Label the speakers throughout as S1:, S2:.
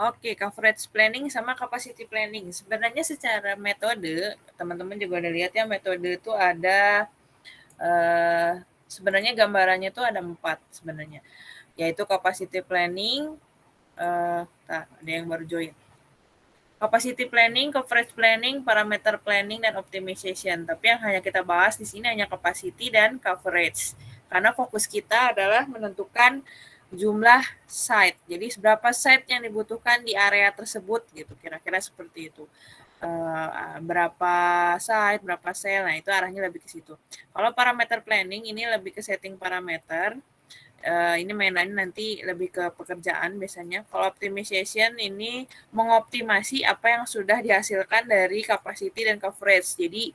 S1: Oke, coverage planning sama capacity planning. Sebenarnya secara metode, teman-teman juga udah lihat ya, metode itu ada, sebenarnya gambarannya tuh ada 4 sebenarnya, yaitu capacity planning, ada yang baru join. Capacity planning, coverage planning, parameter planning, dan optimization. Tapi yang hanya kita bahas di sini hanya capacity dan coverage. Karena fokus kita adalah menentukan jumlah site. Jadi seberapa site yang dibutuhkan di area tersebut gitu, kira-kira seperti itu. Berapa site, berapa sel, nah itu arahnya lebih ke situ. Kalau parameter planning ini lebih ke setting parameter. Ini mainannya nanti lebih ke pekerjaan biasanya. Kalau optimization ini mengoptimasi apa yang sudah dihasilkan dari capacity dan coverage. Jadi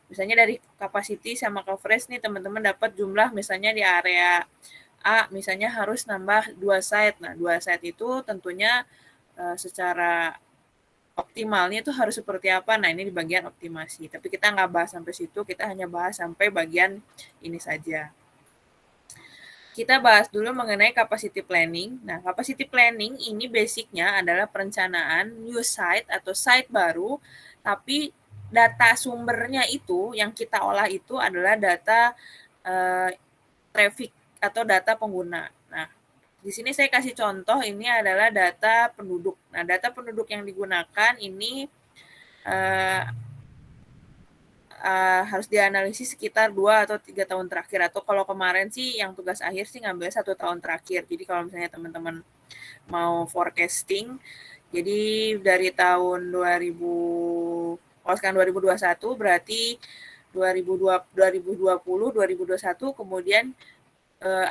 S1: misalnya dari capacity sama coverage nih teman-teman dapat jumlah misalnya di area A misalnya harus nambah 2 site. Nah, 2 site itu tentunya secara optimalnya itu harus seperti apa. Nah, ini di bagian optimasi. Tapi kita nggak bahas sampai situ, kita hanya bahas sampai bagian ini saja. Kita bahas dulu mengenai capacity planning. Nah, capacity planning ini basicnya adalah perencanaan new site atau site baru, tapi data sumbernya itu yang kita olah itu adalah data traffic atau data pengguna. Nah, di sini saya kasih contoh, ini adalah data penduduk. Nah, data penduduk yang digunakan ini harus dianalisis sekitar 2 atau 3 tahun terakhir, atau kalau kemarin sih yang tugas akhir sih ngambil 1 tahun terakhir. Jadi kalau misalnya teman-teman mau forecasting, jadi dari tahun 2000, kalau sekarang 2021 berarti 2020, 2021 kemudian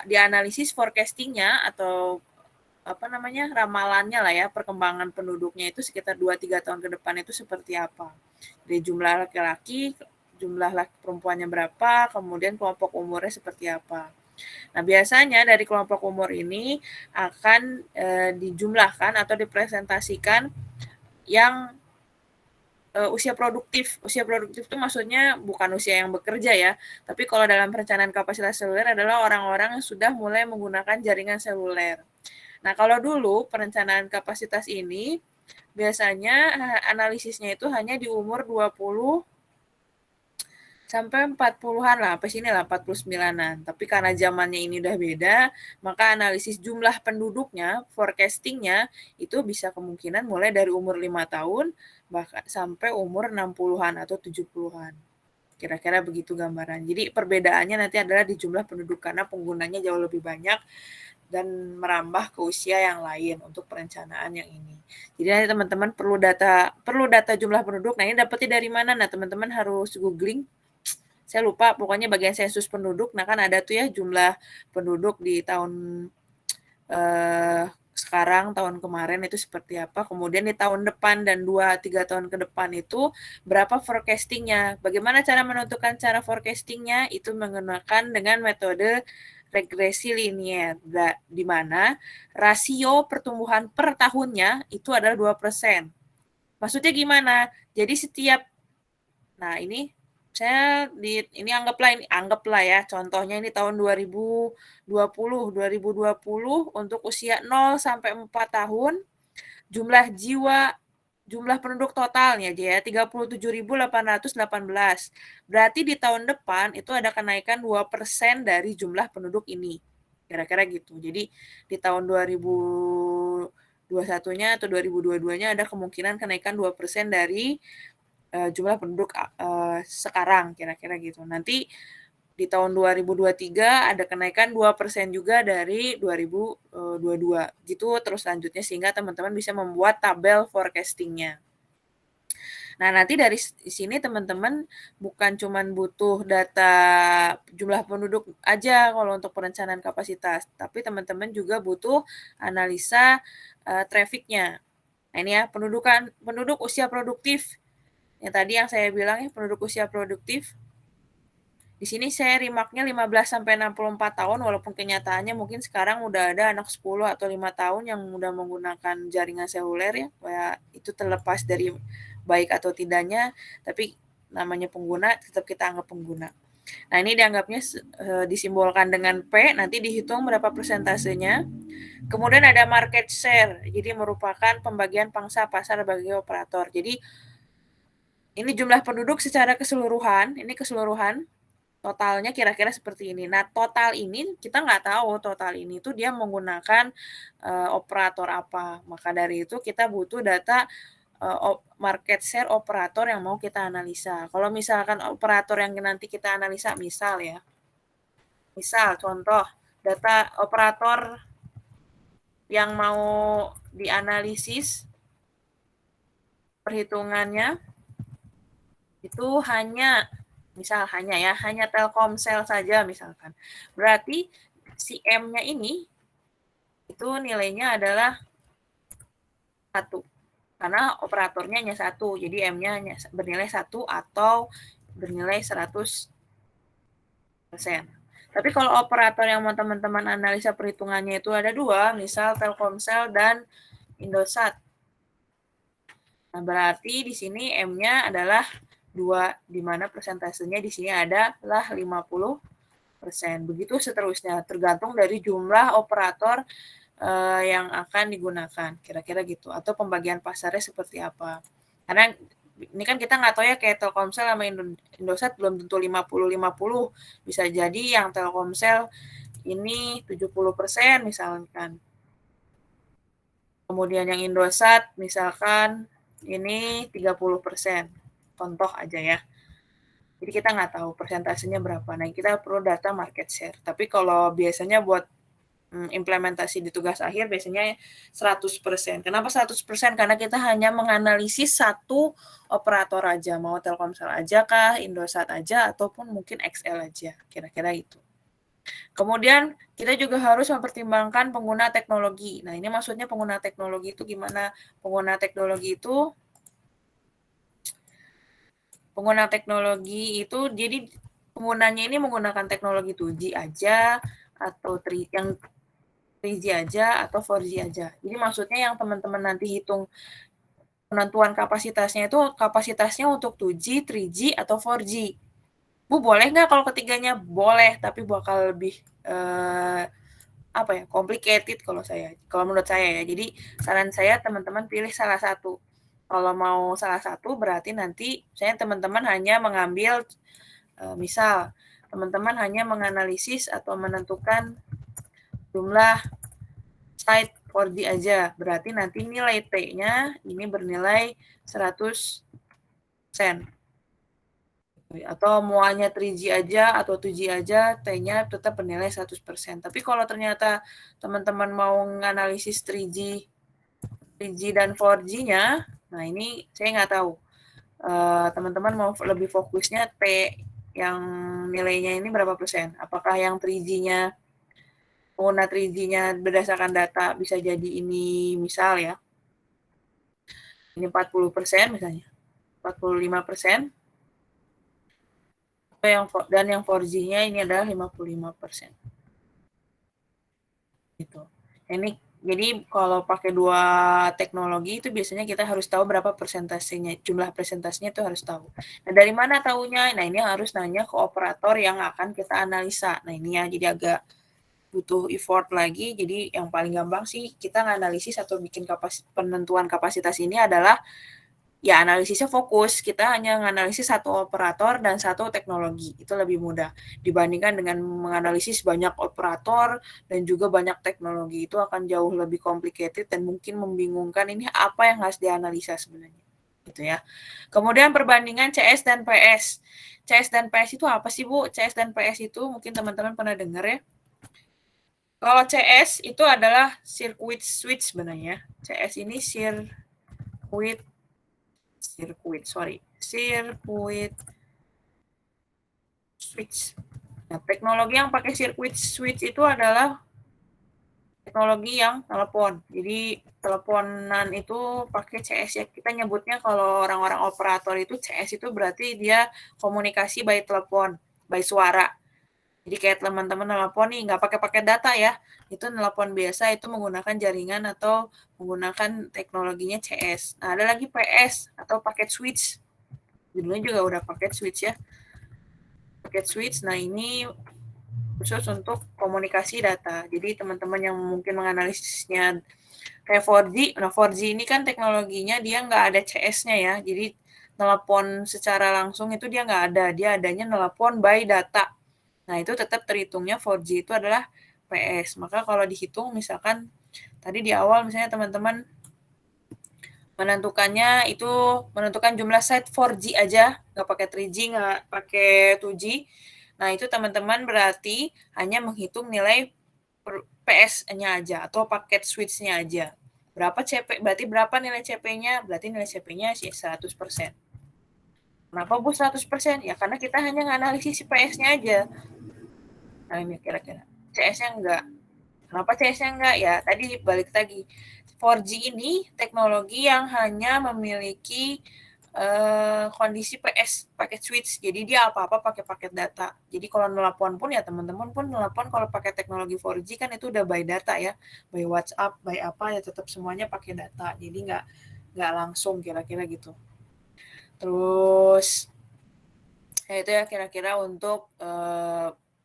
S1: dianalisis forecastingnya atau apa namanya ramalannya lah ya, perkembangan penduduknya itu sekitar 2-3 tahun ke depan itu seperti apa. Dari jumlah laki-laki, jumlah perempuannya berapa, kemudian kelompok umurnya seperti apa. Nah, biasanya dari kelompok umur ini akan dijumlahkan atau dipresentasikan yang usia produktif. Usia produktif itu maksudnya bukan usia yang bekerja ya, tapi kalau dalam perencanaan kapasitas seluler adalah orang-orang yang sudah mulai menggunakan jaringan seluler. Nah, kalau dulu perencanaan kapasitas ini biasanya analisisnya itu hanya di umur 20 sampai 40-an lah, sampai sini lah 49-an. Tapi karena zamannya ini udah beda, maka analisis jumlah penduduknya, forecastingnya itu bisa kemungkinan mulai dari umur 5 tahun bahkan sampai umur 60-an atau 70-an. Kira-kira begitu gambaran. Jadi perbedaannya nanti adalah di jumlah penduduk karena penggunanya jauh lebih banyak dan merambah ke usia yang lain untuk perencanaan yang ini. Jadi nanti teman-teman perlu data jumlah penduduk. Nah, ini dapetnya dari mana? Nah, teman-teman harus googling. Saya lupa, pokoknya bagian sensus penduduk. Nah, kan ada tuh ya jumlah penduduk di tahun sekarang, tahun kemarin itu seperti apa. Kemudian di tahun depan dan 2-3 tahun ke depan itu berapa forecastingnya. Bagaimana cara menentukan cara forecastingnya? Itu menggunakan dengan metode regresi linier, di mana rasio pertumbuhan per tahunnya itu adalah 2%. Maksudnya gimana? Jadi setiap, nah ini saya ini anggaplah ya, contohnya ini tahun 2020 untuk usia 0 sampai 4 tahun, jumlah penduduk totalnya aja ya 37.818. Berarti di tahun depan itu ada kenaikan 2% dari jumlah penduduk ini. Kira-kira gitu. Jadi di tahun 2021-nya atau 2022-nya ada kemungkinan kenaikan 2% dari jumlah penduduk sekarang, kira-kira gitu. Nanti di tahun 2023 ada kenaikan 2% juga dari 2022. Gitu terus lanjutnya sehingga teman-teman bisa membuat tabel forecastingnya. Nah, nanti dari sini teman-teman bukan cuma butuh data jumlah penduduk aja kalau untuk perencanaan kapasitas, tapi teman-teman juga butuh analisa trafficnya. Nah, ini ya, penduduk usia produktif. Yang tadi yang saya bilang ya, penduduk usia produktif. Di sini saya remarknya 15 sampai 64 tahun, walaupun kenyataannya mungkin sekarang udah ada anak 10 atau 5 tahun yang udah menggunakan jaringan seluler ya. Itu terlepas dari baik atau tidaknya, tapi namanya pengguna tetap kita anggap pengguna. Nah, ini dianggapnya disimbolkan dengan P, nanti dihitung berapa persentasenya. Kemudian ada market share, jadi merupakan pembagian pangsa pasar bagi operator. Jadi ini jumlah penduduk secara keseluruhan, ini keseluruhan totalnya kira-kira seperti ini. Nah, total ini kita nggak tahu total ini tuh dia menggunakan operator apa. Maka dari itu kita butuh data market share operator yang mau kita analisa. Kalau misalkan operator yang nanti kita analisa, misal ya, misal contoh data operator yang mau dianalisis perhitungannya itu hanya Telkomsel saja misalkan. Berarti si M-nya ini itu nilainya adalah 1. Karena operatornya hanya 1, jadi M-nya hanya bernilai 1 atau bernilai 100%. Tapi kalau operator yang mau teman-teman analisa perhitungannya itu ada 2, misal Telkomsel dan Indosat. Nah, berarti di sini M-nya adalah 2, di mana persentasenya di sini adalah 50%. Begitu seterusnya, tergantung dari jumlah operator yang akan digunakan, kira-kira gitu. Atau pembagian pasarnya seperti apa. Karena ini kan kita nggak tahu ya, kayak Telkomsel sama Indosat belum tentu 50-50. Bisa jadi yang Telkomsel ini 70% misalkan. Kemudian yang Indosat misalkan ini 30%. Contoh aja ya. Jadi kita nggak tahu persentasenya berapa. Nah, kita perlu data market share. Tapi kalau biasanya buat implementasi di tugas akhir biasanya 100%. Kenapa 100%? Karena kita hanya menganalisis satu operator aja. Mau Telkomsel aja kah, Indosat aja, ataupun mungkin XL aja. Kira-kira itu. Kemudian kita juga harus mempertimbangkan pengguna teknologi. Nah, ini maksudnya pengguna teknologi itu gimana? Pengguna teknologi itu jadi penggunanya ini menggunakan teknologi 2G aja atau yang 3G aja atau 4G aja. Jadi maksudnya yang teman-teman nanti hitung penentuan kapasitasnya itu kapasitasnya untuk 2G, 3G atau 4G. Bu, boleh nggak kalau ketiganya? Boleh, tapi bakal lebih complicated kalau menurut saya ya. Jadi saran saya teman-teman pilih salah satu. Kalau mau salah satu berarti nanti saya teman-teman hanya mengambil misal teman-teman hanya menganalisis atau menentukan jumlah site 4G aja. Berarti nanti nilai T-nya ini bernilai 100%. Atau muanya 3G aja atau 2G aja, T-nya tetap bernilai 100%. Tapi kalau ternyata teman-teman mau menganalisis 3G dan 4G-nya, nah ini saya nggak tahu. Teman-teman mau lebih fokusnya T yang nilainya ini berapa persen? Apakah yang 3G-nya, pengguna 3G-nya berdasarkan data bisa jadi ini misal ya, ini 40% misalnya, 45%, dan yang 4G-nya ini adalah 55%. Gitu. Ini jadi kalau pakai 2 teknologi itu biasanya kita harus tahu berapa persentasenya, jumlah persentasenya itu harus tahu. Nah, dari mana tahunya? Nah, ini harus nanya ke operator yang akan kita analisa. Nah, ini ya jadi agak butuh effort lagi. Jadi yang paling gampang sih kita nganalisis atau bikin penentuan kapasitas ini adalah ya analisisnya fokus. Kita hanya menganalisis satu operator dan satu teknologi. Itu lebih mudah dibandingkan dengan menganalisis banyak operator dan juga banyak teknologi. Itu akan jauh lebih complicated dan mungkin membingungkan ini apa yang harus dianalisa sebenarnya. Gitu ya. Kemudian perbandingan CS dan PS. CS dan PS itu apa sih, Bu? CS dan PS itu mungkin teman-teman pernah dengar ya. Kalau CS itu adalah circuit switch sebenarnya. CS ini circuit switch. Nah, teknologi yang pakai circuit switch itu adalah teknologi yang telepon. Jadi teleponan itu pakai CS ya. Kita nyebutnya kalau orang-orang operator itu CS itu berarti dia komunikasi by telepon, by suara. Jadi kayak teman-teman nelpon nih, nggak pakai data ya. Itu nelpon biasa, itu menggunakan jaringan atau menggunakan teknologinya CS. Nah, ada lagi PS atau paket switch. Judulnya juga udah paket switch ya. paket switch. Nah, ini khusus untuk komunikasi data. Jadi teman-teman yang mungkin menganalisisnya kayak 4G, nah 4G ini kan teknologinya dia nggak ada CS-nya ya, jadi telepon secara langsung itu dia nggak ada, dia adanya telepon by data. Nah itu tetap terhitungnya 4G itu adalah PS. Maka kalau dihitung misalkan tadi di awal misalnya teman-teman menentukannya itu menentukan jumlah set 4G aja, nggak pakai 3G, nggak pakai 2G. Nah itu teman-teman berarti hanya menghitung nilai PS-nya aja atau paket switch-nya aja. Berapa CP? Berarti berapa nilai CP-nya? Berarti nilai CP-nya 100%. Kenapa Bu 100%? Ya karena kita hanya nganalisis si PS-nya aja. Nah ini kira-kira. CS-nya enggak. Kenapa CS-nya enggak? Ya tadi balik lagi. 4G ini teknologi yang hanya memiliki kondisi PS paket switch. Jadi dia apa-apa pakai paket data. Jadi kalau nelpon pun ya teman-teman pun nelpon kalau pakai teknologi 4G kan itu udah by data ya, by WhatsApp, by apa ya tetap semuanya pakai data. Jadi nggak langsung kira-kira gitu. Terus ya itu ya kira-kira untuk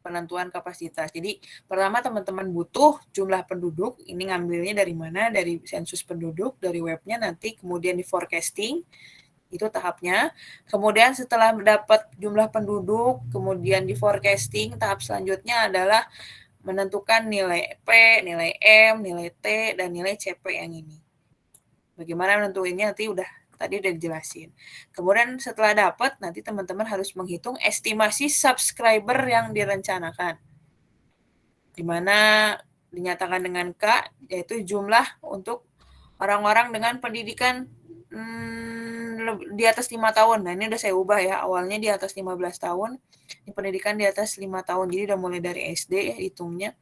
S1: penentuan kapasitas. Jadi pertama teman-teman butuh jumlah penduduk. Ini ngambilnya dari mana? Dari sensus penduduk, dari webnya nanti kemudian di forecasting. Itu tahapnya. Kemudian setelah mendapat jumlah penduduk, kemudian di forecasting, tahap selanjutnya adalah menentukan nilai P, nilai M, nilai T, dan nilai CP yang ini. Bagaimana menentuinnya nanti tadi udah dijelasin. Kemudian setelah dapat, nanti teman-teman harus menghitung estimasi subscriber yang direncanakan. Di mana dinyatakan dengan K, yaitu jumlah untuk orang-orang dengan pendidikan di atas 5 tahun. Nah, ini udah saya ubah ya. Awalnya di atas 15 tahun. Ini pendidikan di atas 5 tahun. Jadi udah mulai dari SD ya hitungnya.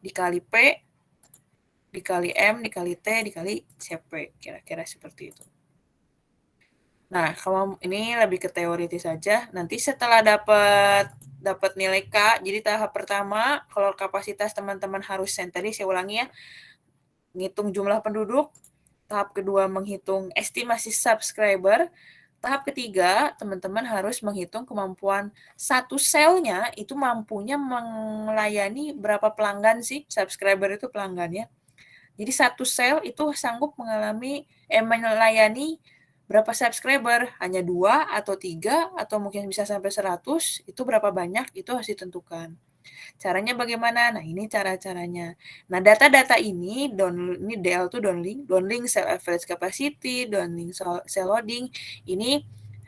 S1: Dikali P, dikali M, dikali T, dikali CP. Kira-kira seperti itu. Nah, kalau ini lebih ke teoritis saja. Nanti setelah dapat nilai K, jadi tahap pertama, kalau kapasitas teman-teman harus tadi saya ulangi ya, menghitung jumlah penduduk. Tahap kedua menghitung estimasi subscriber. Tahap ketiga, teman-teman harus menghitung kemampuan satu selnya itu mampunya melayani berapa pelanggan sih, subscriber itu pelanggan ya. Jadi satu sel itu sanggup melayani berapa subscriber, hanya 2 atau 3 atau mungkin bisa sampai 100, itu berapa banyak itu harus ditentukan. Caranya bagaimana? Nah, ini cara-caranya. Nah, data-data ini DL itu downlink cell average capacity, downlink cell loading, ini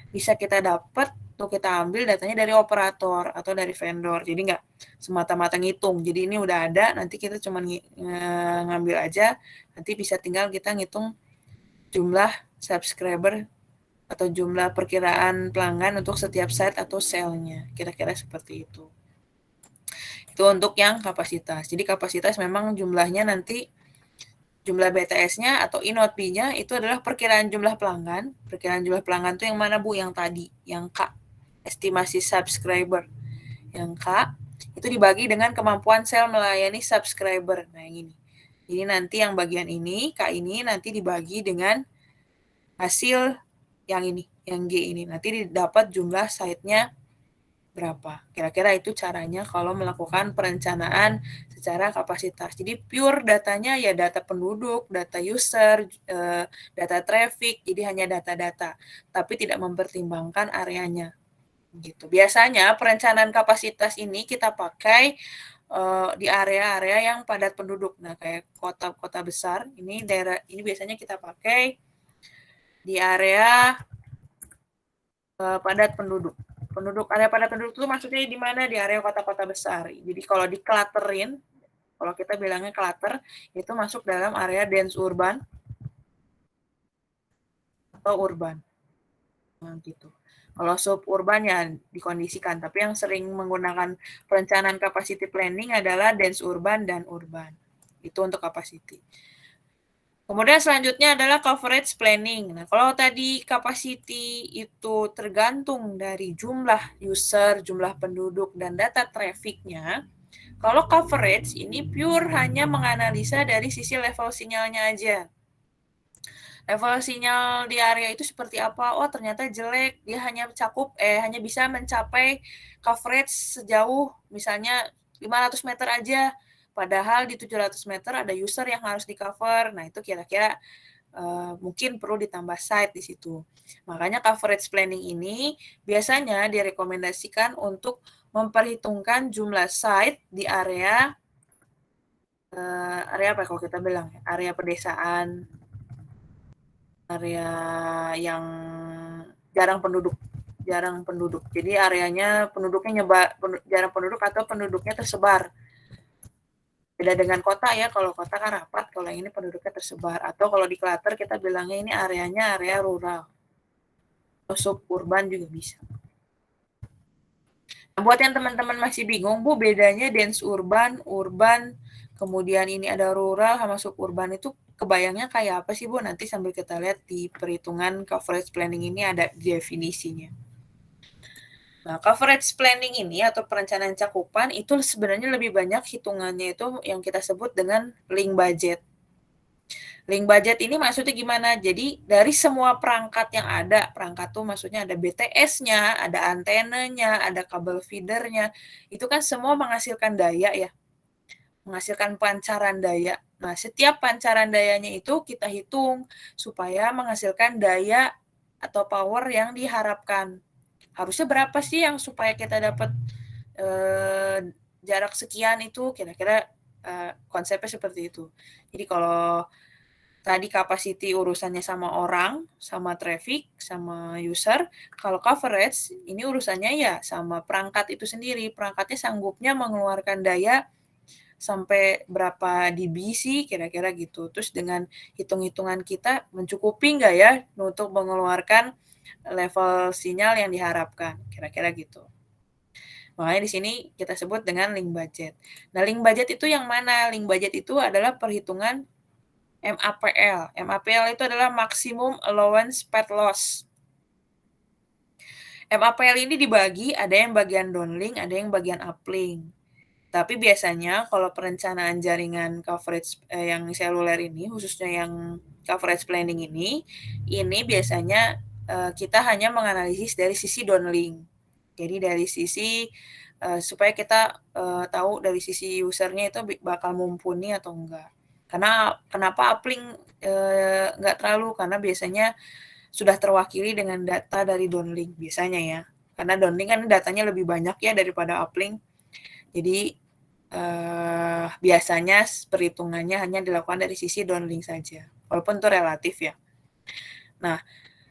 S1: bisa kita dapat atau kita ambil datanya dari operator atau dari vendor. Jadi nggak semata-mata ngitung. Jadi ini udah ada, nanti kita cuma ngambil aja, nanti bisa tinggal kita ngitung jumlah subscriber atau jumlah perkiraan pelanggan untuk setiap site atau selnya. Kira-kira seperti itu. Itu untuk yang kapasitas. Jadi kapasitas memang jumlahnya nanti jumlah BTS-nya atau INOT-nya itu adalah perkiraan jumlah pelanggan. Perkiraan jumlah pelanggan itu yang mana Bu? Yang tadi, yang K. Estimasi subscriber. Yang K itu dibagi dengan kemampuan sel melayani subscriber. Nah, yang ini. Jadi nanti yang bagian ini, K ini nanti dibagi dengan hasil yang ini, yang G ini. Nanti didapat jumlah site-nya berapa. Kira-kira itu caranya kalau melakukan perencanaan secara kapasitas. Jadi pure datanya ya data penduduk, data user, data traffic, jadi hanya data-data, tapi tidak mempertimbangkan areanya. Gitu. Biasanya perencanaan kapasitas ini kita pakai di area-area yang padat penduduk. Nah, kayak kota-kota besar, ini daerah ini biasanya kita pakai di area padat penduduk. Area padat penduduk itu maksudnya di mana? Di area kota-kota besar. Jadi kalau diklaterin, kalau kita bilangnya clutter, itu masuk dalam area dense urban atau urban. Nah, gitu. Kalau suburban ya dikondisikan, tapi yang sering menggunakan perencanaan capacity planning adalah dense urban dan urban. Itu untuk capacity. Kemudian selanjutnya adalah coverage planning. Nah, kalau tadi capacity itu tergantung dari jumlah user, jumlah penduduk, dan data traffic-nya, kalau coverage ini pure hanya menganalisa dari sisi level sinyalnya aja. level sinyal di area itu seperti apa? Oh, ternyata jelek. Dia hanya bisa mencapai coverage sejauh misalnya 500 meter aja. Padahal di 700 meter ada user yang harus di-cover. Nah, itu kira-kira mungkin perlu ditambah site di situ. Makanya coverage planning ini biasanya direkomendasikan untuk memperhitungkan jumlah site di area apa kalau kita bilang ya, area pedesaan, area yang jarang penduduk. Jadi areanya penduduknya jarang penduduk atau penduduknya tersebar. Beda dengan kota ya, kalau kota kan rapat, kalau yang ini penduduknya tersebar. Atau kalau di cluster kita bilangnya ini areanya area rural. Atau suburban juga bisa. Nah, buat yang teman-teman masih bingung, Bu, bedanya dense urban, kemudian ini ada rural sama suburban itu kebayangnya kayak apa sih, Bu? Nanti sambil kita lihat di perhitungan coverage planning ini ada definisinya. Nah, coverage planning ini atau perencanaan cakupan itu sebenarnya lebih banyak hitungannya itu yang kita sebut dengan link budget. Link budget ini maksudnya gimana? Jadi dari semua perangkat yang ada, perangkat tuh maksudnya ada BTS-nya, ada antenanya, ada kabel feedernya, itu kan semua menghasilkan daya ya, menghasilkan pancaran daya. Nah, setiap pancaran dayanya itu kita hitung supaya menghasilkan daya atau power yang diharapkan. Harusnya berapa sih yang supaya kita dapat jarak sekian itu kira-kira konsepnya seperti itu. Jadi kalau tadi capacity urusannya sama orang, sama traffic, sama user, kalau coverage ini urusannya ya sama perangkat itu sendiri. Perangkatnya sanggupnya mengeluarkan daya sampai berapa dB sih kira-kira gitu. Terus dengan hitung-hitungan kita mencukupi nggak ya untuk mengeluarkan level sinyal yang diharapkan, kira-kira gitu. Makanya di sini kita sebut dengan link budget. Nah, link budget itu yang mana? Link budget itu adalah perhitungan MAPL. MAPL itu adalah Maximum Allowance Path Loss. MAPL ini dibagi, ada yang bagian downlink, ada yang bagian uplink. Tapi biasanya kalau perencanaan jaringan coverage yang seluler ini, khususnya yang coverage planning ini biasanya kita hanya menganalisis dari sisi downlink. Jadi dari sisi supaya kita tahu dari sisi usernya itu bakal mumpuni atau enggak. Karena kenapa uplink nggak terlalu, karena biasanya sudah terwakili dengan data dari downlink biasanya ya. Karena downlink kan datanya lebih banyak ya daripada uplink. Jadi biasanya perhitungannya hanya dilakukan dari sisi downlink saja. Walaupun itu relatif ya. Nah,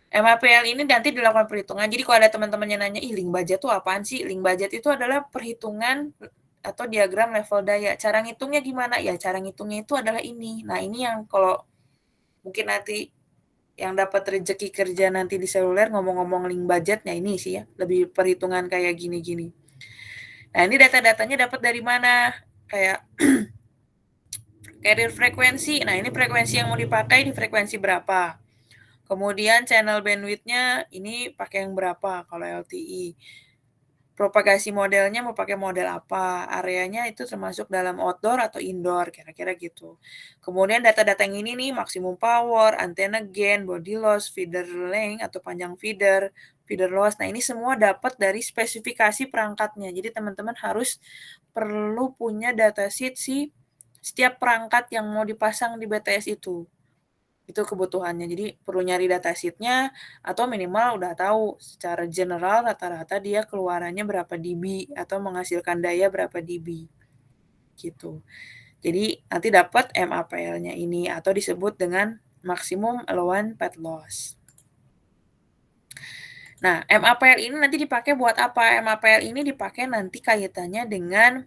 S1: MAPL ini nanti dilakukan perhitungan. Jadi kalau ada teman-teman yang nanya, link budget itu apaan sih? Link budget itu adalah perhitungan atau diagram level daya. Cara ngitungnya gimana? Ya, cara ngitungnya itu adalah ini. Nah, ini yang kalau mungkin nanti yang dapat rezeki kerja nanti di seluler ngomong-ngomong link budgetnya ini sih ya. Lebih perhitungan kayak gini-gini. Nah, ini data-datanya dapat dari mana? Kayak carrier frekuensi. Nah, ini frekuensi yang mau dipakai di frekuensi berapa? Kemudian channel bandwidth-nya ini pakai yang berapa kalau LTE. Propagasi modelnya mau pakai model apa, areanya itu termasuk dalam outdoor atau indoor, kira-kira gitu. Kemudian data-data yang ini nih, maksimum power, antena gain, body loss, feeder length atau panjang feeder, feeder loss. Nah, ini semua dapat dari spesifikasi perangkatnya. Jadi teman-teman harus perlu punya datasheet sih setiap perangkat yang mau dipasang di BTS itu. Itu kebutuhannya. Jadi perlu nyari datasheet-nya atau minimal udah tahu secara general rata-rata dia keluarannya berapa dB atau menghasilkan daya berapa dB. Gitu. Jadi nanti dapat MAPL-nya ini atau disebut dengan Maximum Allowance Path Loss. Nah, MAPL ini nanti dipakai buat apa? MAPL ini dipakai nanti kaitannya dengan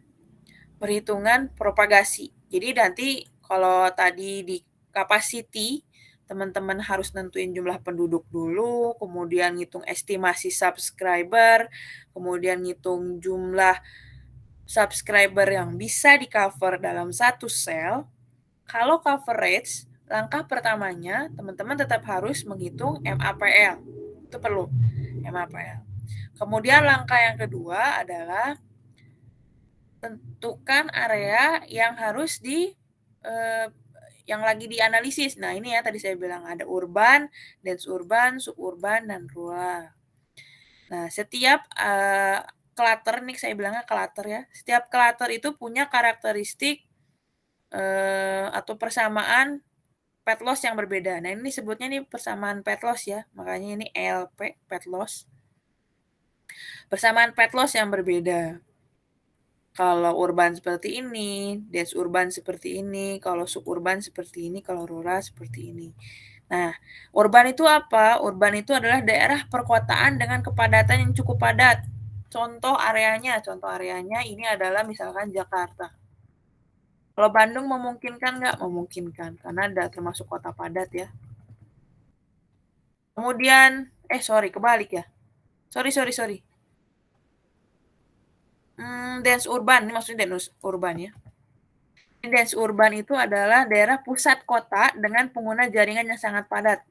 S1: perhitungan propagasi. Jadi nanti kalau tadi di capacity teman-teman harus nentuin jumlah penduduk dulu, kemudian ngitung estimasi subscriber, kemudian ngitung jumlah subscriber yang bisa di-cover dalam satu sel. Kalau coverage, langkah pertamanya teman-teman tetap harus menghitung MAPL. Itu perlu, MAPL. Kemudian langkah yang kedua adalah tentukan area yang harus yang lagi dianalisis. Nah, ini ya tadi saya bilang ada urban, dense urban, suburban, dan rural. Nah, setiap cluster nih saya bilangnya cluster ya. Setiap cluster itu punya karakteristik atau persamaan pet loss yang berbeda. Nah, ini sebutnya nih persamaan pet loss ya. Makanya ini LP, pet loss. Persamaan pet loss yang berbeda. Kalau urban seperti ini, dense urban seperti ini, kalau suburban seperti ini, kalau rural seperti ini. Nah, urban itu apa? Urban itu adalah daerah perkotaan dengan kepadatan yang cukup padat. Contoh areanya ini adalah misalkan Jakarta. Kalau Bandung memungkinkan nggak? Memungkinkan, karena ada termasuk kota padat ya. Kemudian, kebalik ya. Sorry. Dense urban, ini maksudnya dense urban ya. Dense urban itu adalah daerah pusat kota dengan pengguna jaringan yang sangat padat.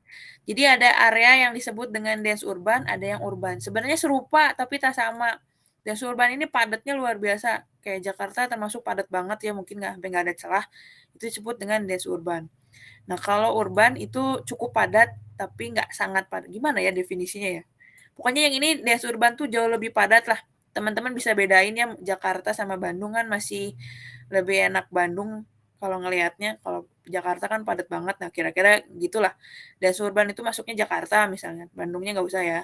S1: Jadi ada area yang disebut dengan dense urban, ada yang urban. Sebenarnya serupa tapi tak sama. Dense urban ini padatnya luar biasa. Kayak Jakarta termasuk padat banget ya, mungkin sampai nggak ada celah. Itu disebut dengan dense urban. Nah, kalau urban itu cukup padat tapi nggak sangat padat. Gimana ya definisinya ya? Pokoknya yang ini dense urban tuh jauh lebih padat lah. Teman-teman bisa bedain ya, Jakarta sama Bandung kan masih lebih enak Bandung kalau ngelihatnya. Kalau Jakarta kan padat banget. Nah, kira-kira gitulah. Dense urban itu masuknya Jakarta misalnya. Bandungnya nggak usah ya.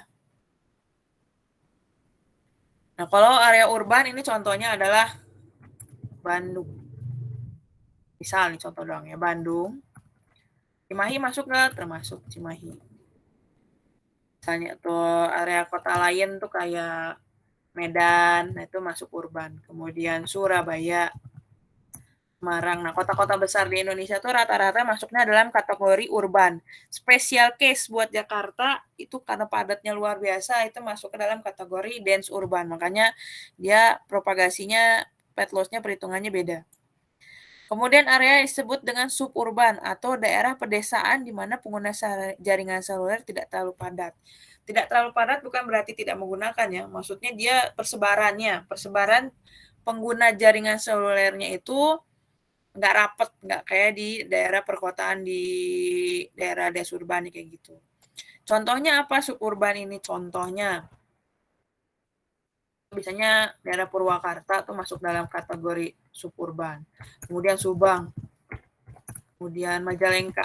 S1: Nah, kalau area urban ini contohnya adalah Bandung. Misal nih contoh doang ya, Bandung. Cimahi masuk nggak? Termasuk Cimahi. Misalnya tuh area kota lain tuh kayak Medan, nah itu masuk urban. Kemudian Surabaya, Semarang. Nah, kota-kota besar di Indonesia tuh rata-rata masuknya dalam kategori urban. Special case buat Jakarta itu karena padatnya luar biasa, itu masuk ke dalam kategori dense urban. Makanya dia propagasinya, pet loss-nya perhitungannya beda. Kemudian area yang disebut dengan suburban atau daerah pedesaan di mana pengguna jaringan seluler tidak terlalu padat. Tidak terlalu padat bukan berarti tidak menggunakan ya, maksudnya dia persebaran pengguna jaringan selulernya itu nggak rapet, nggak kayak di daerah perkotaan, di daerah desa urban kayak gitu. Contohnya apa suburban ini? Contohnya biasanya daerah Purwakarta tuh masuk dalam kategori suburban. Kemudian Subang, kemudian Majalengka,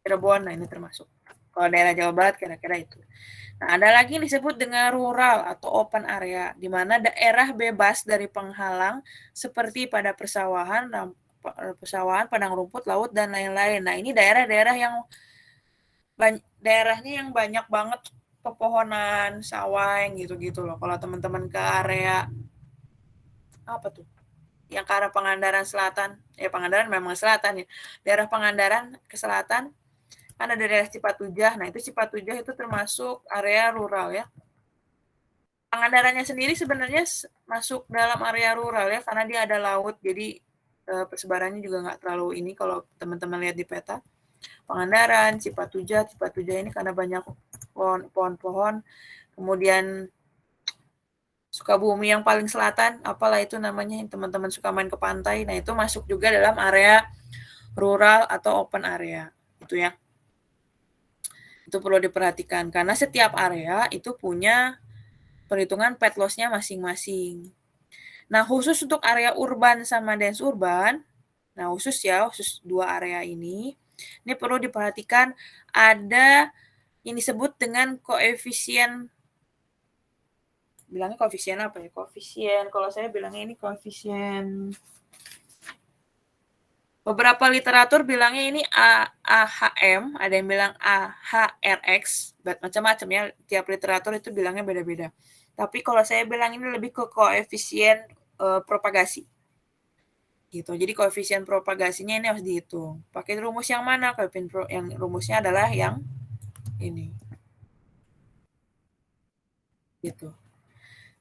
S1: Cirebon, nah ini termasuk. Kalau daerah Jawa Barat kira-kira itu. Nah, ada lagi yang disebut dengan rural atau open area, di mana daerah bebas dari penghalang seperti pada persawahan, padang rumput, laut, dan lain-lain. Nah, ini daerah-daerah yang daerahnya yang banyak banget pepohonan, sawah, gitu-gitu loh. Kalau teman-teman ke area apa tuh? Yang ke arah Pangandaran Selatan, Pangandaran memang selatan ya. Daerah Pangandaran ke selatan kan ada daerah Cipatujah. Nah, itu Cipatujah itu termasuk area rural ya. Pangandarannya sendiri sebenarnya masuk dalam area rural ya, karena dia ada laut, jadi persebarannya juga nggak terlalu ini kalau teman-teman lihat di peta. Pangandaran, Cipatujah ini karena banyak pohon-pohon. Kemudian Sukabumi yang paling selatan, apalah itu namanya, teman-teman suka main ke pantai, nah itu masuk juga dalam area rural atau open area, itu ya. Itu perlu diperhatikan, karena setiap area itu punya perhitungan pet loss-nya masing-masing. Nah, khusus untuk area urban sama dense urban, nah khusus dua area ini perlu diperhatikan ada yang disebut dengan koefisien, bilangnya koefisien apa ya? Koefisien, kalau saya bilangnya ini koefisien, beberapa literatur bilangnya ini AHM, ada yang bilang AHRX, macam-macam ya, tiap literatur itu bilangnya beda-beda. Tapi kalau saya bilang ini lebih ke koefisien propagasi. Gitu. Jadi koefisien propagasinya ini harus dihitung. Pakai rumus yang mana? Yang rumusnya adalah yang ini. Gitu.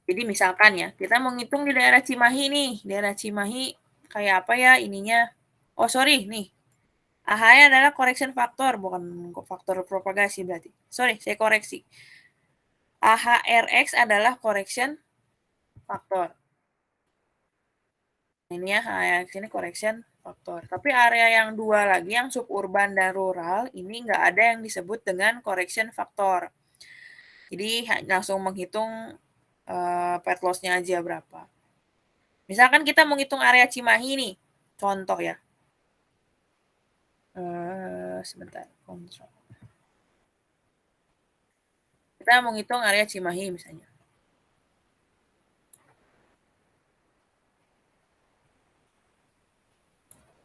S1: Jadi misalkan ya, kita mau ngitung di daerah Cimahi nih. Daerah Cimahi kayak apa ya ininya? Oh, sorry nih. AHY adalah correction factor, bukan faktor propagasi berarti. Sorry, saya koreksi. AHRX adalah correction factor. Ini ya, ini correction faktor. Tapi area yang dua lagi, yang suburban dan rural, ini nggak ada yang disebut dengan correction faktor. Jadi langsung menghitung pet loss-nya aja berapa. Misalkan kita mau ngitung area Cimahi nih, contoh ya. Sebentar, kontrol. Kita mau ngitung area Cimahi misalnya.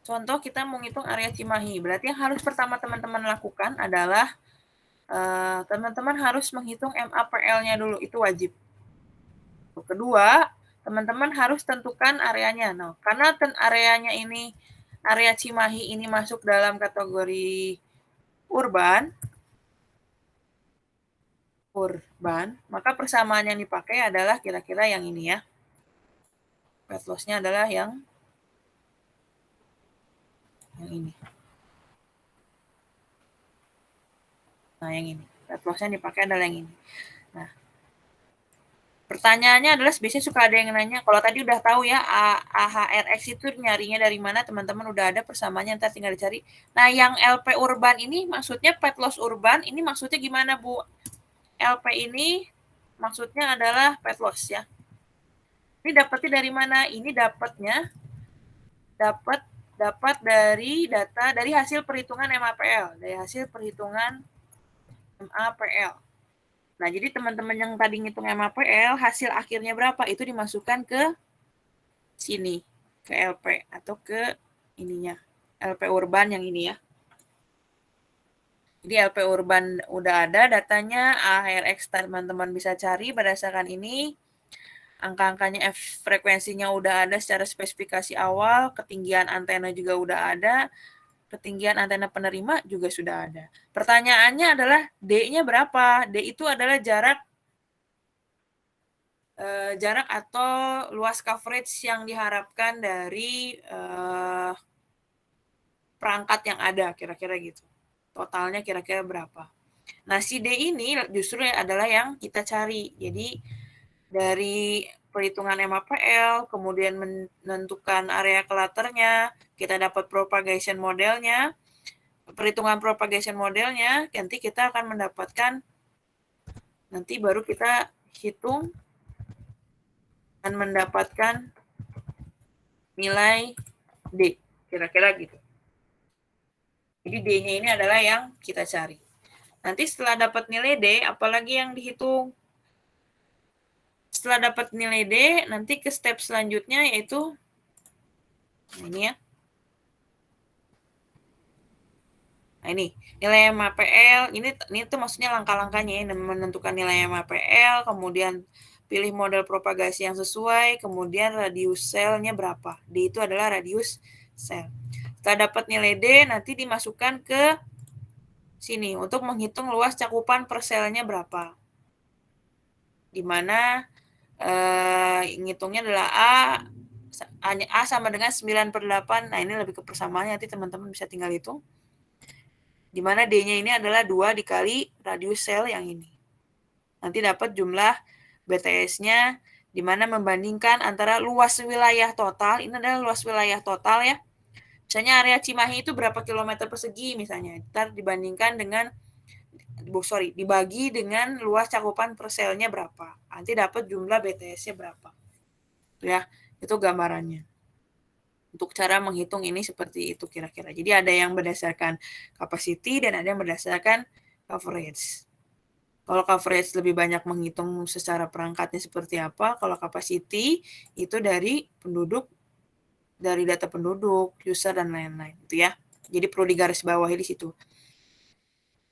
S1: Contoh kita mau ngitung area Cimahi. Berarti yang harus pertama teman-teman lakukan adalah teman-teman harus menghitung MAPL-nya dulu. Itu wajib. Kedua, teman-teman harus tentukan areanya. Nah, karena areanya ini, area Cimahi ini masuk dalam kategori urban, maka persamaan yang dipakai adalah kira-kira yang ini ya. Pet loss-nya adalah yang ini. Nah, yang ini. Pet loss-nya dipakai adalah yang ini. Nah, pertanyaannya adalah biasanya suka ada yang nanya, kalau tadi udah tahu ya AHRX itu nyarinya dari mana, teman-teman udah ada persamaannya, ntar tinggal dicari. Nah, yang LP urban ini maksudnya pet loss urban, ini maksudnya gimana, Bu? LP ini maksudnya adalah pet loss ya. Ini dapatnya dari mana? Ini dapatnya dapat dari data, dari hasil perhitungan MAPL, dari hasil perhitungan MAPL. Nah, jadi teman-teman yang tadi ngitung MAPL, hasil akhirnya berapa? Itu dimasukkan ke sini, ke LP atau ke ininya, LP urban yang ini ya. Jadi LP urban udah ada datanya, AHRX teman-teman bisa cari berdasarkan ini. Angka-angkanya frekuensinya udah ada secara spesifikasi awal, ketinggian antena juga udah ada, ketinggian antena penerima juga sudah ada. Pertanyaannya adalah D-nya berapa? D itu adalah jarak atau luas coverage yang diharapkan dari perangkat yang ada, kira-kira gitu. Totalnya kira-kira berapa. Nah, si D ini justru adalah yang kita cari. Jadi, dari perhitungan MAPL, kemudian menentukan area clusternya, kita dapat propagation modelnya, perhitungan propagation modelnya, nanti kita akan mendapatkan, nanti baru kita hitung dan mendapatkan nilai D, kira-kira gitu. Jadi D-nya ini adalah yang kita cari. Nanti setelah dapat nilai D, apalagi yang dihitung? Setelah dapat nilai D, nanti ke step selanjutnya yaitu ini ya. Nah, ini nilai MAPL, ini tuh maksudnya langkah-langkahnya ya, menentukan nilai MAPL, kemudian pilih model propagasi yang sesuai, kemudian radius selnya berapa. D itu adalah radius sel. Setelah dapat nilai D, nanti dimasukkan ke sini untuk menghitung luas cakupan per selnya berapa. Di mana ngitungnya adalah A sama dengan 9/8. Nah, ini lebih ke persamaannya, nanti teman-teman bisa tinggal hitung. Di mana D-nya ini adalah 2 dikali radius sel yang ini. Nanti dapat jumlah BTS-nya, di mana membandingkan antara luas wilayah total, ini adalah luas wilayah total ya. Misalnya area Cimahi itu berapa kilometer persegi misalnya. Ntar dibandingkan dengan, dibagi dengan luas cakupan per selnya berapa. Nanti dapat jumlah BTS-nya berapa. Ya, itu gambarannya. Untuk cara menghitung ini seperti itu kira-kira. Jadi ada yang berdasarkan capacity dan ada yang berdasarkan coverage. Kalau coverage lebih banyak menghitung secara perangkatnya seperti apa. Kalau capacity itu dari penduduk, dari data penduduk, user, dan lain-lain. Itu ya. Jadi perlu digarisbawahi di situ.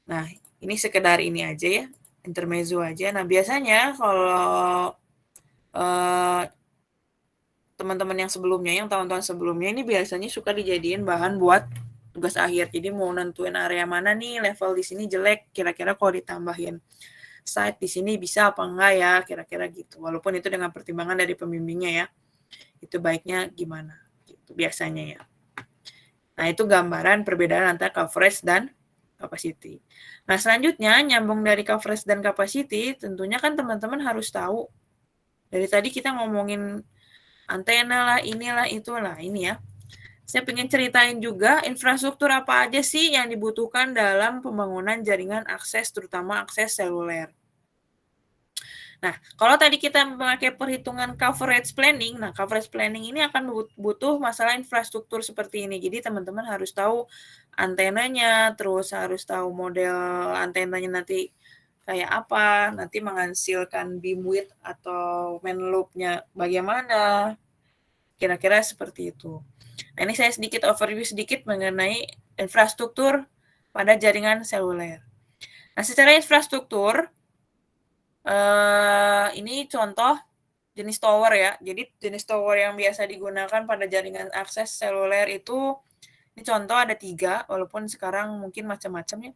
S1: Nah, ini sekedar ini aja ya. Intermezzo aja. Nah, biasanya kalau teman-teman yang sebelumnya, yang tahun-tahun sebelumnya ini biasanya suka dijadiin bahan buat tugas akhir. Jadi mau nentuin area mana nih, level di sini jelek, kira-kira kalau ditambahin site di sini bisa apa enggak ya, kira-kira gitu. Walaupun itu dengan pertimbangan dari pembimbingnya ya. Itu baiknya gimana gitu biasanya ya. Nah, itu gambaran perbedaan antara coverage dan capacity. Nah, selanjutnya nyambung dari coverage dan capacity, tentunya kan teman-teman harus tahu. Dari tadi kita ngomongin antena lah, inilah, itulah, ini ya. Saya pengen ceritain juga infrastruktur apa aja sih yang dibutuhkan dalam pembangunan jaringan akses, terutama akses seluler. Nah, kalau tadi kita memakai perhitungan coverage planning, nah coverage planning ini akan butuh masalah infrastruktur seperti ini. Jadi teman-teman harus tahu antenanya, terus harus tahu model antenanya nanti kayak apa, nanti menghasilkan beamwidth atau main loop-nya bagaimana, kira-kira seperti itu. Nah, ini saya sedikit overview sedikit mengenai infrastruktur pada jaringan seluler. Nah, secara infrastruktur, ini contoh jenis tower ya. Jadi jenis tower yang biasa digunakan pada jaringan akses seluler itu, ini contoh ada 3, walaupun sekarang mungkin macam-macam ya.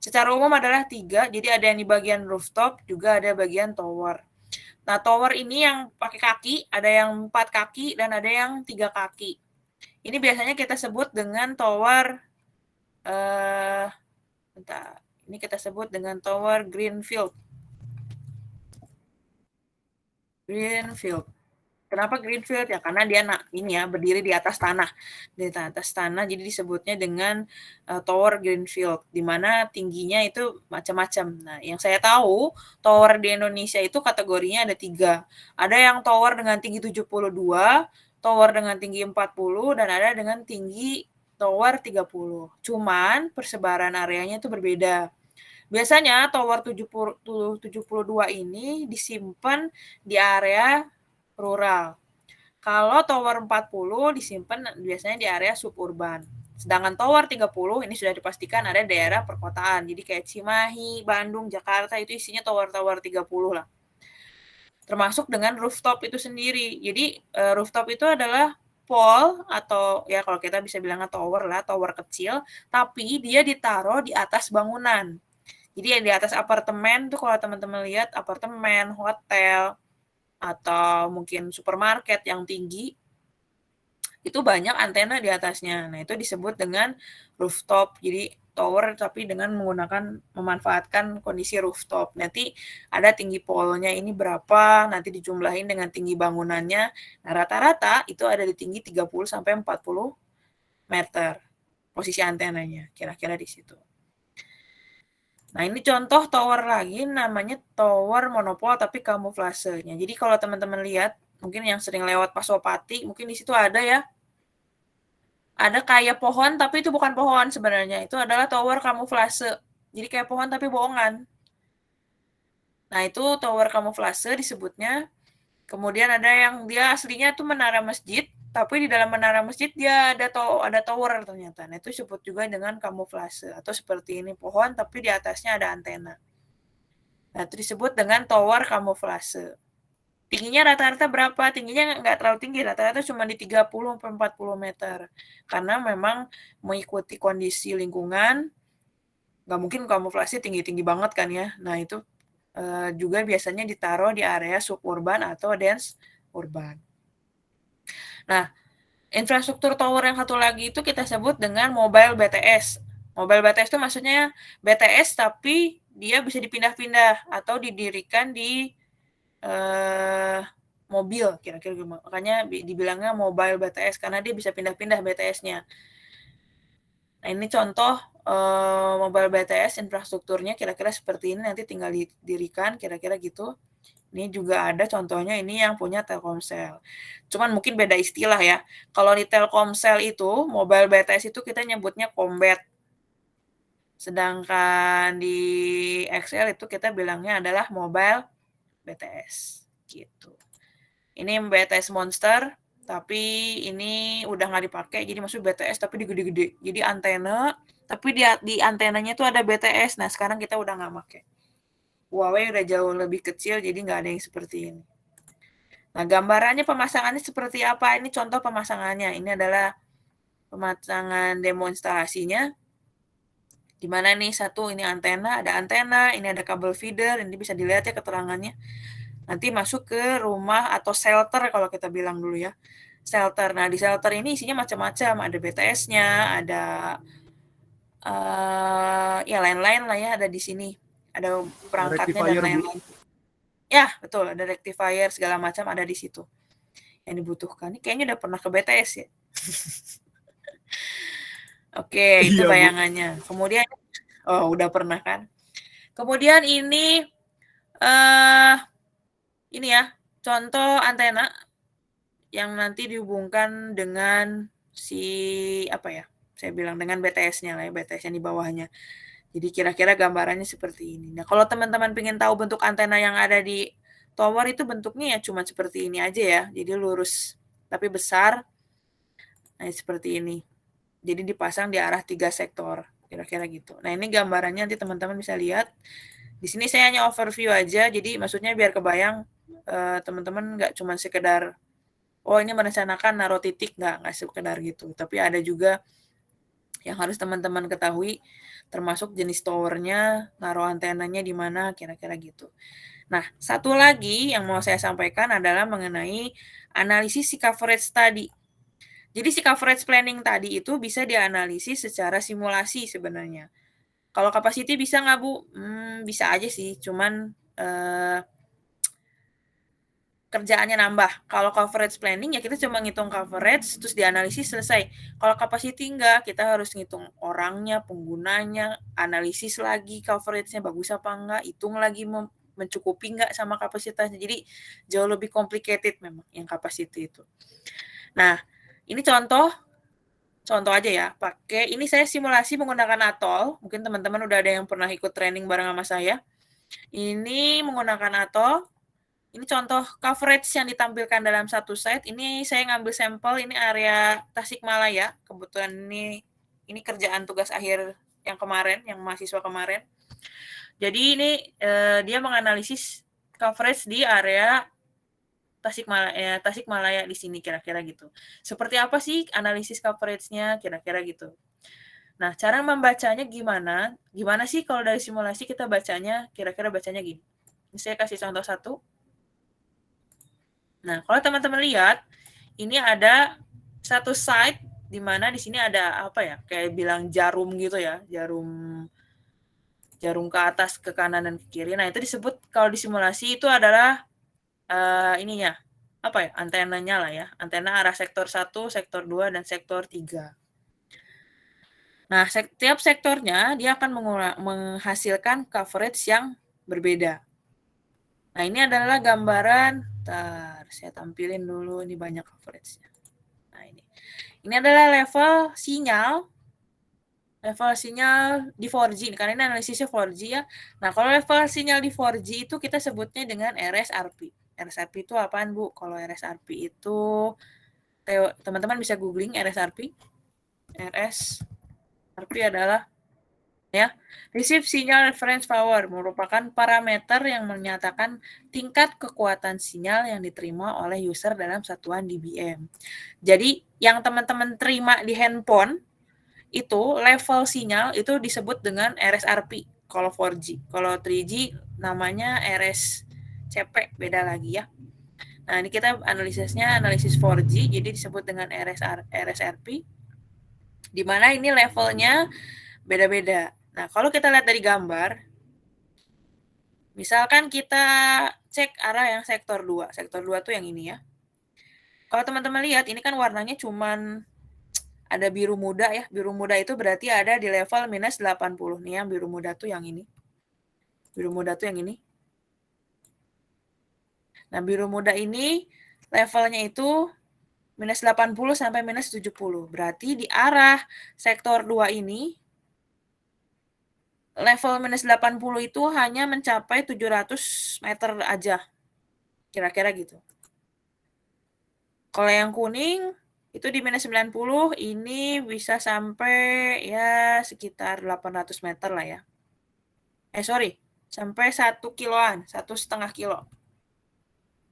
S1: Secara umum adalah 3, jadi ada yang di bagian rooftop, juga ada bagian tower. Nah, tower ini yang pakai kaki, ada yang 4 kaki, dan ada yang 3 kaki. Ini biasanya kita sebut dengan tower, ini kita sebut dengan tower greenfield. Greenfield. Kenapa greenfield ya? Karena dia ini ya berdiri di atas tanah, jadi disebutnya dengan tower greenfield, di mana tingginya itu macam-macam. Nah, yang saya tahu tower di Indonesia itu kategorinya ada 3. Ada yang tower dengan tinggi 72, tower dengan tinggi 40, dan ada dengan tinggi tower 30. Cuman persebaran areanya itu berbeda. Biasanya tower 72 ini disimpan di area rural. Kalau tower 40 disimpan biasanya di area suburban. Sedangkan tower 30 ini sudah dipastikan ada di daerah perkotaan. Jadi kayak Cimahi, Bandung, Jakarta itu isinya tower-tower 30 lah. Termasuk dengan rooftop itu sendiri. Jadi rooftop itu adalah pole atau ya kalau kita bisa bilangnya tower lah, tower kecil, tapi dia ditaruh di atas bangunan. Jadi yang di atas apartemen tuh kalau teman-teman lihat apartemen, hotel, atau mungkin supermarket yang tinggi, itu banyak antena di atasnya. Nah, itu disebut dengan rooftop. Jadi tower tapi dengan memanfaatkan kondisi rooftop. Nanti ada tinggi polnya ini berapa, nanti dijumlahin dengan tinggi bangunannya. Nah, rata-rata itu ada di tinggi 30 sampai 40 meter posisi antenanya, kira-kira di situ. Nah, ini contoh tower lagi namanya tower monopol tapi kamuflasenya. Jadi kalau teman-teman lihat, mungkin yang sering lewat Pasopati, mungkin di situ ada ya. Ada kayak pohon tapi itu bukan pohon sebenarnya. Itu adalah tower kamuflase. Jadi kayak pohon tapi bohongan. Nah, itu tower kamuflase disebutnya. Kemudian ada yang dia aslinya tuh menara masjid, tapi di dalam menara masjid dia ada tower ternyata. Nah, itu disebut juga dengan kamuflase atau seperti ini pohon tapi di atasnya ada antena. Nah, itu disebut dengan tower kamuflase. Tingginya rata-rata berapa? Tingginya nggak terlalu tinggi, rata-rata cuma di 30-40 meter. Karena memang mengikuti kondisi lingkungan, nggak mungkin kamuflase tinggi-tinggi banget kan ya. Nah, itu juga biasanya ditaruh di area suburban atau dense urban. Nah, infrastruktur tower yang satu lagi itu kita sebut dengan mobile BTS. Mobile BTS itu maksudnya BTS tapi dia bisa dipindah-pindah atau didirikan di mobil, kira-kira gitu. Makanya dibilangnya mobile BTS karena dia bisa pindah-pindah BTS-nya. Nah, ini contoh mobile BTS infrastrukturnya kira-kira seperti ini, nanti tinggal didirikan kira-kira gitu. Ini juga ada contohnya, ini yang punya Telkomsel. Cuman mungkin beda istilah ya. Kalau di Telkomsel itu, mobile BTS itu kita nyebutnya Combat. Sedangkan di XL itu kita bilangnya adalah mobile BTS. Gitu. Ini BTS Monster, tapi ini udah nggak dipakai. Jadi maksud BTS tapi digede-gede. Jadi antena, tapi di antenanya tuh ada BTS. Nah, sekarang kita udah nggak pakai. Huawei udah jauh lebih kecil, jadi nggak ada yang seperti ini. Nah, gambarannya pemasangannya seperti apa? Ini contoh pemasangannya. Ini adalah pemasangan demonstrasinya. Di mana nih satu ini antena, ini ada kabel feeder, ini bisa dilihat ya keterangannya. Nanti masuk ke rumah atau shelter kalau kita bilang dulu ya. Shelter. Nah, di shelter ini isinya macam-macam. Ada BTS-nya, ada ya lain-lain lah ya ada di sini. Ada perangkatnya dan lain-lain. Ya, betul. Ada rectifier segala macam ada di situ. yang dibutuhkan. Ini kayaknya udah pernah ke BTS ya. Oke, itu
S2: Iya, Bu.
S1: bayangannya. Kemudian, udah pernah kan. Kemudian ini ya, contoh antena yang nanti dihubungkan dengan saya bilang dengan BTS-nya lah ya, BTS yang di bawahnya. Jadi kira-kira gambarannya seperti ini. Nah, kalau teman-teman pengen tahu bentuk antena yang ada di tower itu bentuknya ya cuma seperti ini aja ya. Jadi lurus tapi besar. Nah, seperti ini. Jadi dipasang di arah 3 sektor, kira-kira gitu. Nah, ini gambarannya nanti teman-teman bisa lihat. Di sini saya hanya overview aja, jadi maksudnya biar kebayang teman-teman nggak cuma sekedar ini merencanakan naruh titik, nggak sekedar gitu. Tapi ada juga yang harus teman-teman ketahui, termasuk jenis towernya, naruh antenanya di mana, kira-kira gitu. Nah, satu lagi yang mau saya sampaikan adalah mengenai analisis si coverage tadi. Jadi si coverage planning tadi itu bisa dianalisis secara simulasi sebenarnya. Kalau capacity bisa nggak, Bu? Bisa aja sih, cuman kerjaannya nambah. Kalau coverage planning ya kita cuma ngitung coverage terus dianalisis selesai. Kalau capacity enggak, kita harus ngitung orangnya, penggunanya, analisis lagi coveragenya bagus apa enggak, hitung lagi mencukupi enggak sama kapasitasnya. Jadi jauh lebih complicated memang yang capacity itu. Nah, ini contoh aja ya. Ini saya simulasi menggunakan Atoll. Mungkin teman-teman udah ada yang pernah ikut training bareng sama saya. Ini menggunakan Atoll. Ini contoh coverage yang ditampilkan dalam satu site. Ini saya ngambil sampel, ini area Tasikmalaya. Kebetulan ini kerjaan tugas akhir yang kemarin, yang mahasiswa kemarin. Jadi ini dia menganalisis coverage di area Tasikmalaya di sini kira-kira gitu. Seperti apa sih analisis coverage-nya kira-kira gitu. Nah, cara membacanya gimana? Gimana sih kalau dari simulasi kita bacanya, kira-kira bacanya gini. Ini saya kasih contoh satu. Nah, kalau teman-teman lihat, ini ada satu site di mana di sini ada kayak bilang jarum gitu ya, jarum ke atas, ke kanan dan ke kiri. Nah, itu disebut kalau di simulasi itu adalah antenanya lah ya. Antena arah sektor 1, sektor 2 dan sektor 3. Nah, setiap sektornya dia akan menghasilkan coverage yang berbeda. Nah, ini adalah gambaran, saya tampilin dulu, ini banyak coverage-nya. Nah, ini adalah level sinyal di 4G, karena ini analisisnya 4G ya. Nah, kalau level sinyal di 4G itu kita sebutnya dengan RSRP. RSRP itu apaan, Bu? Kalau RSRP itu, teman-teman bisa googling RSRP. RSRP adalah Receive Signal Reference Power merupakan parameter yang menyatakan tingkat kekuatan sinyal yang diterima oleh user dalam satuan dBm. Jadi, yang teman-teman terima di handphone itu level sinyal itu disebut dengan RSRP kalau 4G. Kalau 3G namanya RSCP, beda lagi ya. Nah, ini kita analisisnya analisis 4G, jadi disebut dengan RSRP, di mana ini levelnya beda-beda. Nah, kalau kita lihat dari gambar, misalkan kita cek arah yang sektor 2. Sektor 2 tuh yang ini ya. Kalau teman-teman lihat, ini kan warnanya cuman ada biru muda ya. Biru muda itu berarti ada di level minus 80. Nih yang biru muda tuh yang ini. Biru muda tuh yang ini. Nah, biru muda ini levelnya itu minus 80 sampai minus 70. Berarti di arah sektor 2 ini level minus 80 itu hanya mencapai 700 meter aja. Kira-kira gitu. Kalau yang kuning itu di minus 90, ini bisa sampai ya sekitar 800 meter lah ya. Sampai 1 kiloan, 1,5 kilo.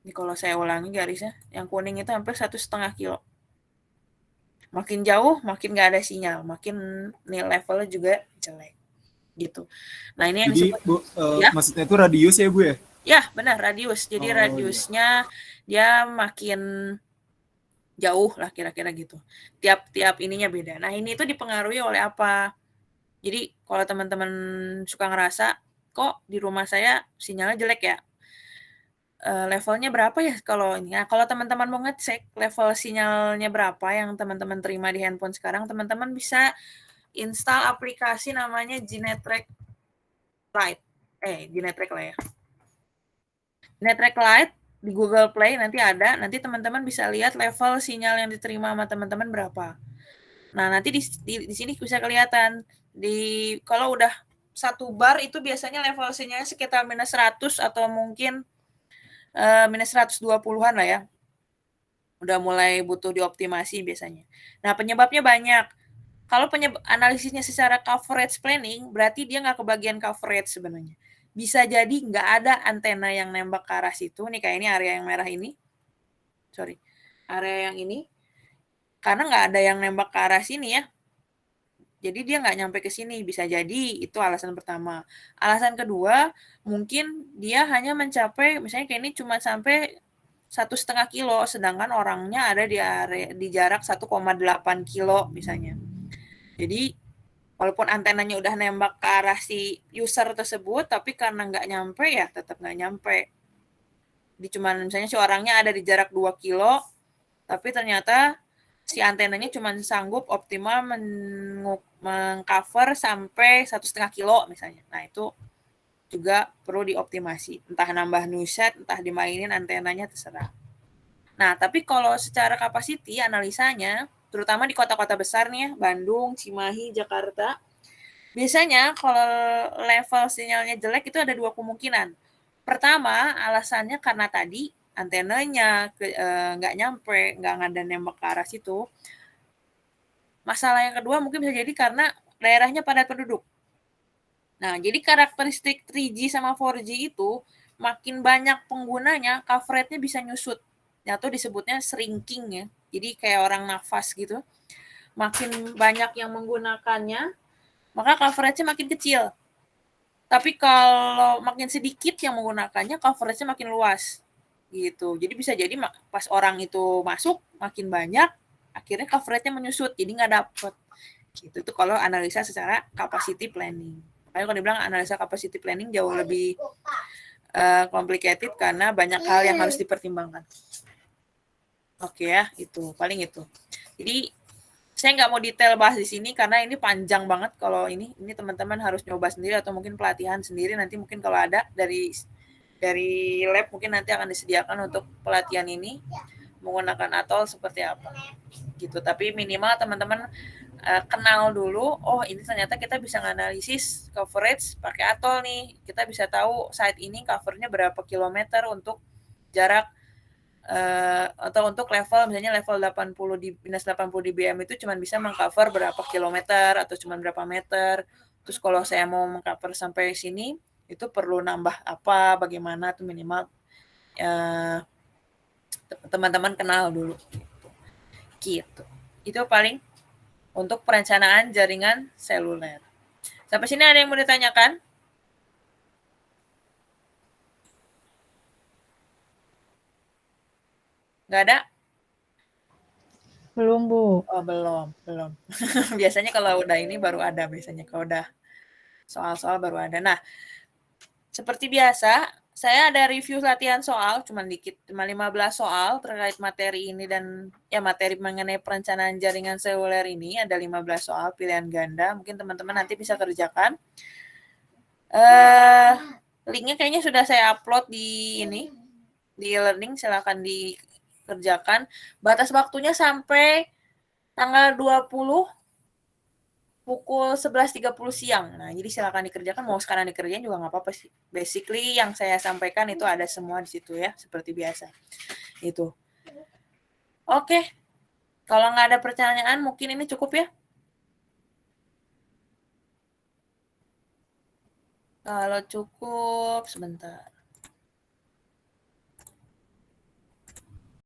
S1: Ini kalau saya ulangi garisnya, yang kuning itu hampir 1,5 kilo. Makin jauh, makin nggak ada sinyal, makin levelnya juga jelek. Gitu. Nah, ini yang
S2: Jadi,
S1: disebut
S2: Bu,
S1: ya.
S2: maksudnya itu radius ya, Bu ya?
S1: Ya, benar, radius. Jadi radiusnya dia makin jauh lah kira-kira gitu. Tiap ininya beda. Nah, ini tuh dipengaruhi oleh apa? Jadi, kalau teman-teman suka ngerasa, kok di rumah saya sinyalnya jelek ya? levelnya berapa ya kalau ini. Nah, kalau teman-teman mau ngecek level sinyalnya berapa yang teman-teman terima di handphone sekarang, teman-teman bisa install aplikasi namanya Genetrek Lite. Genetrek lah ya. Genetrek Lite di Google Play nanti ada, nanti teman-teman bisa lihat level sinyal yang diterima sama teman-teman berapa. Nah, nanti di sini bisa kelihatan kalau udah 1 bar itu biasanya level sinyalnya sekitar minus 100 atau mungkin minus 120-an lah ya. Udah mulai butuh dioptimasi biasanya. Nah, penyebabnya banyak. Kalau analisisnya secara coverage planning, berarti dia nggak kebagian coverage sebenarnya. Bisa jadi nggak ada antena yang nembak ke arah situ. Nih kayak ini area yang merah ini. Sorry. Area yang ini. Karena nggak ada yang nembak ke arah sini ya. Jadi dia nggak nyampe ke sini. Bisa jadi itu alasan pertama. Alasan kedua, mungkin dia hanya mencapai, misalnya kayak ini cuma sampai 1,5 kilo, sedangkan orangnya ada di jarak 1,8 kilo misalnya. Jadi walaupun antenanya udah nembak ke arah si user tersebut, tapi karena nggak nyampe ya tetap nggak nyampe. Jadi cuman misalnya si orangnya ada di jarak 2 kilo, tapi ternyata si antenanya cuma sanggup optimal mengcover sampai 1,5 kilo misalnya. Nah itu juga perlu dioptimasi. Entah nambah new set, entah dimainin antenanya, terserah. Nah, tapi kalau secara capacity analisanya, terutama di kota-kota besar nih ya, Bandung, Cimahi, Jakarta, biasanya kalau level sinyalnya jelek itu ada 2 kemungkinan. Pertama, alasannya karena tadi antenanya nggak nyampe, nggak ada nembak ke arah situ. Masalah yang kedua mungkin bisa jadi karena daerahnya padat penduduk. Nah, jadi karakteristik 3G sama 4G itu makin banyak penggunanya, coverage-nya bisa nyusut. Atau disebutnya shrinking ya. Jadi kayak orang nafas gitu. Makin banyak yang menggunakannya, maka coverage-nya makin kecil. Tapi kalau makin sedikit yang menggunakannya, coverage-nya makin luas. Gitu. Jadi bisa jadi pas orang itu masuk, makin banyak, akhirnya coverage-nya menyusut. Jadi nggak dapet. Gitu. Itu kalau analisa secara capacity planning. Makanya kalau dibilang analisa capacity planning jauh lebih complicated karena banyak hal yang harus dipertimbangkan. Oke ya, itu paling itu. Jadi saya nggak mau detail bahas di sini karena ini panjang banget. Kalau ini teman-teman harus nyoba sendiri atau mungkin pelatihan sendiri. Nanti mungkin kalau ada dari lab mungkin nanti akan disediakan untuk pelatihan ini menggunakan atol seperti apa gitu. Tapi minimal teman-teman kenal dulu, oh ini ternyata kita bisa nganalisis coverage pakai atol nih. Kita bisa tahu site ini covernya berapa kilometer untuk jarak atau untuk level misalnya level 80 di minus 80 dBm itu cuma bisa mengcover berapa kilometer atau cuma berapa meter. Terus kalau saya mau mengcover sampai sini itu perlu nambah apa, bagaimana tuh minimal teman-teman kenal dulu gitu. Itu paling untuk perencanaan jaringan seluler. Sampai sini ada yang mau ditanyakan? Nggak ada?
S2: Belum, Bu.
S1: Oh, belum. Biasanya kalau udah ini baru ada biasanya. Kalau udah soal-soal baru ada. Nah, seperti biasa, saya ada review latihan soal, cuma dikit, cuma 15 soal terkait materi ini dan ya materi mengenai perencanaan jaringan seluler ini, ada 15 soal pilihan ganda, mungkin teman-teman nanti bisa kerjakan. Linknya kayaknya sudah saya upload di e-learning, silakan dikerjakan. Batas waktunya sampai tanggal 20 pukul 11.30 siang. Nah, jadi silakan dikerjakan. Mau sekarang dikerjain juga nggak apa-apa sih. Basically yang saya sampaikan itu ada semua di situ ya, seperti biasa. Itu. Oke. Kalau nggak ada pertanyaan, mungkin ini cukup ya. Kalau cukup, sebentar.